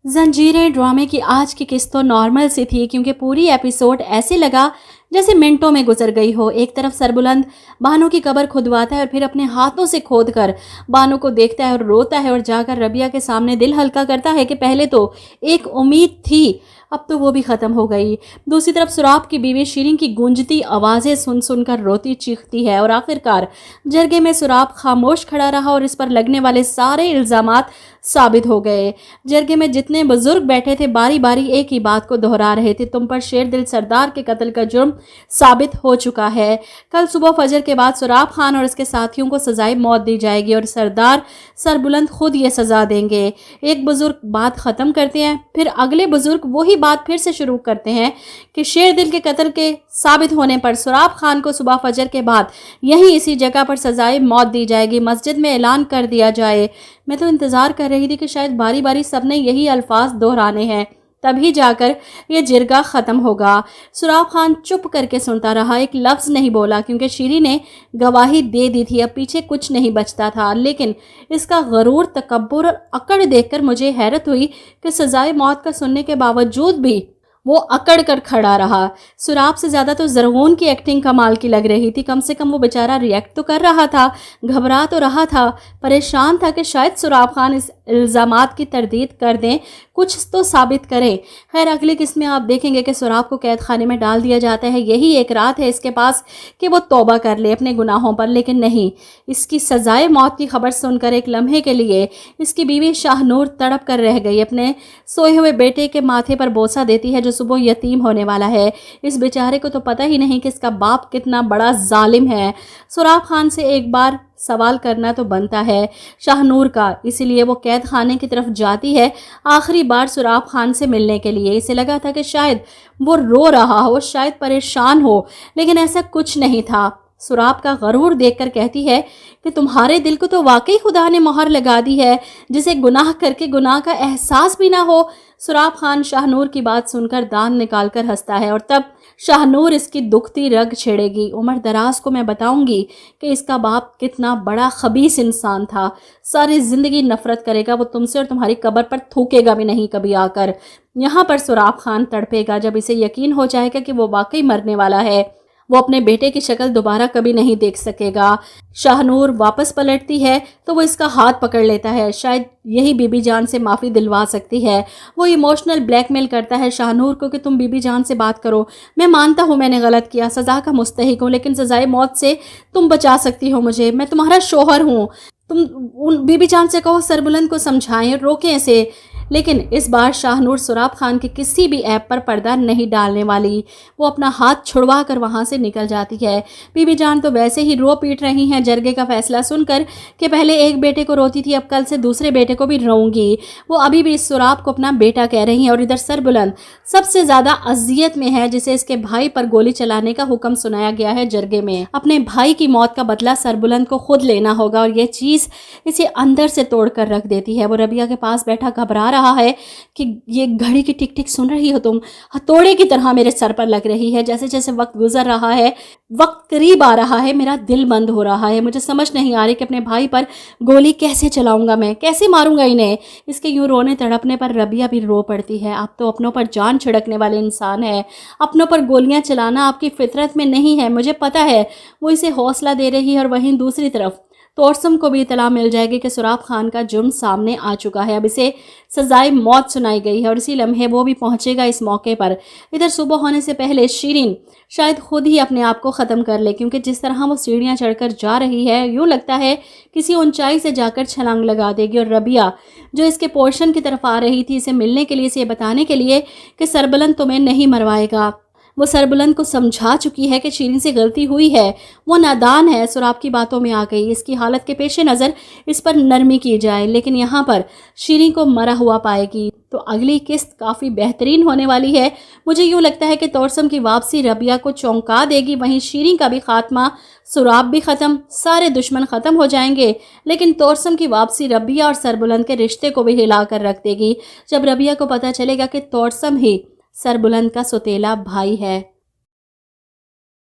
जंजीरें ड्रामे की आज की किस्त तो नॉर्मल सी थी, क्योंकि पूरी एपिसोड ऐसे लगा जैसे मिनटों में गुजर गई हो। एक तरफ सरबुलंद बानो की कब्र खुदवाता है और फिर अपने हाथों से खोदकर बानो को देखता है और रोता है और जाकर रबिया के सामने दिल हल्का करता है कि पहले तो एक उम्मीद थी, अब तो वो भी खत्म हो गई। दूसरी तरफ सुराब की बीवी शीरीन की गूंजती आवाज़ें सुन सुनकर रोती चीखती है और आखिरकार जरगे में सुराब खामोश खड़ा रहा और इस पर लगने वाले सारे इल्ज़ामात साबित हो गए। जरगे में जितने बुजुर्ग बैठे थे बारी बारी एक ही बात को दोहरा रहे थे, तुम पर शेर दिल सरदार के कत्ल का जुर्म साबित हो चुका है। कल सुबह फजर के बाद सुराब खान और उसके साथियों को सजाए मौत दी जाएगी और सरदार सरबुलंद खुद ये सजा देंगे। एक बुजुर्ग बात खत्म करते हैं, फिर अगले बुजुर्ग वही बात फिर से शुरू करते हैं कि शेर दिल के कत्ल के साबित होने पर सुराब खान को सुबह फजर के बाद यहीं इसी जगह पर सजाए मौत दी जाएगी, मस्जिद में ऐलान कर दिया जाए। मैं तो इंतज़ार कर रही थी कि शायद बारी बारी सबने यही अल्फाज दोहराने हैं, तभी जाकर ये जिरगा ख़त्म होगा। सुराब खान चुप करके सुनता रहा, एक लफ्ज़ नहीं बोला, क्योंकि शीरी ने गवाही दे दी थी, अब पीछे कुछ नहीं बचता था। लेकिन इसका गरूर, तकब्बुर और अकड़ देखकर मुझे हैरत हुई कि सजाए मौत का सुनने के बावजूद भी वो अकड़ कर खड़ा रहा। सुराब से ज़्यादा तो ज़रगून की एक्टिंग कमाल की लग रही थी। कम से कम वो बेचारा रिएक्ट तो कर रहा था, घबरा तो रहा था, परेशान था कि शायद सुराब खान इस इल्ज़ामात की तरदीद कर दें, कुछ तो साबित करें। खैर अगली किस्त में आप देखेंगे कि सुराब को कैद खाने में डाल दिया जाता है। यही एक रात है इसके पास कि वो तौबा कर ले अपने गुनाहों पर, लेकिन नहीं, इसकी सजाए मौत की खबर सुनकर एक लम्हे के लिए इसकी बीवी शाहनूर तड़प कर रह गई। अपने सोए हुए बेटे के माथे पर बोसा देती है जो सुबह यतीम होने वाला है। इस बेचारे को तो पता ही नहीं कि इसका बाप कितना बड़ा जालिम है। सुराब खान से एक बार सवाल करना तो बनता है शाहनूर का, इसीलिए वो कैद खाने की तरफ जाती है आखिरी बार सुराब खान से मिलने के लिए। इसे लगा था कि शायद वो रो रहा हो, शायद परेशान हो, लेकिन ऐसा कुछ नहीं था। सुराब का गरूर देखकर कहती है कि तुम्हारे दिल को तो वाकई खुदा ने मोहर लगा दी है, जिसे गुनाह करके गुनाह का एहसास भी ना हो। सुराब खान शाहनूर की बात सुनकर दांत निकालकर हंसता है और तब शाहनूर इसकी दुखती रग छेड़ेगी। उम्र दराज को मैं बताऊंगी कि इसका बाप कितना बड़ा खबीस इंसान था, सारी जिंदगी नफरत करेगा वो तुमसे और तुम्हारी कब्र पर थूकेगा भी नहीं कभी आकर। यहाँ पर सुराब खान तड़पेगा जब इसे यकीन हो जाएगा कि वो वाकई मरने वाला है, वो अपने बेटे की शक्ल दोबारा कभी नहीं देख सकेगा। शाहनूर वापस पलटती है तो वो इसका हाथ पकड़ लेता है, शायद यही बीबी जान से माफ़ी दिलवा सकती है। वो इमोशनल ब्लैकमेल करता है शाहनूर को कि तुम बीबी जान से बात करो, मैं मानता हूँ मैंने गलत किया, सज़ा का मुस्तहिक हूँ, लेकिन सज़ाए मौत से तुम बचा सकती हो मुझे, मैं तुम्हारा शोहर हूँ। तुम उन बीबी जान से कहो सरबुलंद को समझाएं, रोकें इसे। लेकिन इस बार शाहनूर सुराब खान के किसी भी ऐप पर पर्दा नहीं डालने वाली। वो अपना हाथ छुड़वा कर वहाँ से निकल जाती है। बीबी जान तो वैसे ही रो पीट रही हैं जरगे का फैसला सुनकर कि पहले एक बेटे को रोती थी, अब कल से दूसरे बेटे को भी रोऊंगी। वो अभी भी इस सुराब को अपना बेटा कह रही हैं और इधर सरबुलंद सबसे ज़्यादा अजियत में है, जिसे इसके भाई पर गोली चलाने का हुक्म सुनाया गया है जरगे में। अपने भाई की मौत का बदला सरबुलंद को खुद लेना होगा और ये चीज़ इसे अंदर से तोड़ कर रख देती है। वो रबिया के पास बैठा घबरा रहा है कि ये घड़ी की टिक टिक सुन रही हो तुम, हथौड़े की तरह मेरे सर पर लग रही है। जैसे जैसे वक्त गुजर रहा है, वक्त करीब आ रहा है, मेरा दिल बंद हो रहा है। मुझे समझ नहीं आ रही कि अपने भाई पर गोली कैसे चलाऊंगा, मैं कैसे मारूंगा इन्हें। इसके यूं रोने तड़पने पर रबिया भी रो पड़ती है। आप तो अपनों पर जान छिड़कने वाले इंसान है, अपनों पर गोलियां चलाना आपकी फितरत में नहीं है, मुझे पता है। वो इसे हौसला दे रही है और वहीं दूसरी तरफ तोरसम को भी इतला मिल जाएगी कि सुराब खान का जुर्म सामने आ चुका है, अब इसे सजाए मौत सुनाई गई है और इसी लम्हे वो भी पहुंचेगा इस मौके पर। इधर सुबह होने से पहले शीरीन शायद खुद ही अपने आप को ख़त्म कर ले, क्योंकि जिस तरह वो सीढ़ियां चढ़कर जा रही है यूँ लगता है किसी ऊंचाई से जाकर छलांग लगा देगी। और रबिया जो इसके पोर्शन की तरफ आ रही थी इसे मिलने के लिए, इसे बताने के लिए कि सरबुलंद तुम्हें नहीं मरवाएगा, वो सरबुलंद को समझा चुकी है कि शीरीन से गलती हुई है, वो नादान है, सुराब की बातों में आ गई। इसकी हालत के पेश नज़र इस पर नरमी की जाए, लेकिन यहाँ पर शीरीन को मरा हुआ पाएगी तो अगली किस्त काफ़ी बेहतरीन होने वाली है। मुझे यूँ लगता है कि तोरसम की वापसी रबिया को चौंका देगी, वहीं शीरीन का भी खात्मा, सुराब भी ख़त्म, सारे दुश्मन ख़त्म हो जाएंगे। लेकिन तोरसम की वापसी रबिया और सरबुलंद के रिश्ते को भी हिला कर रख देगी, जब रबिया को पता चलेगा कि तोरसम ही सरबुलंद का सौतेला भाई है।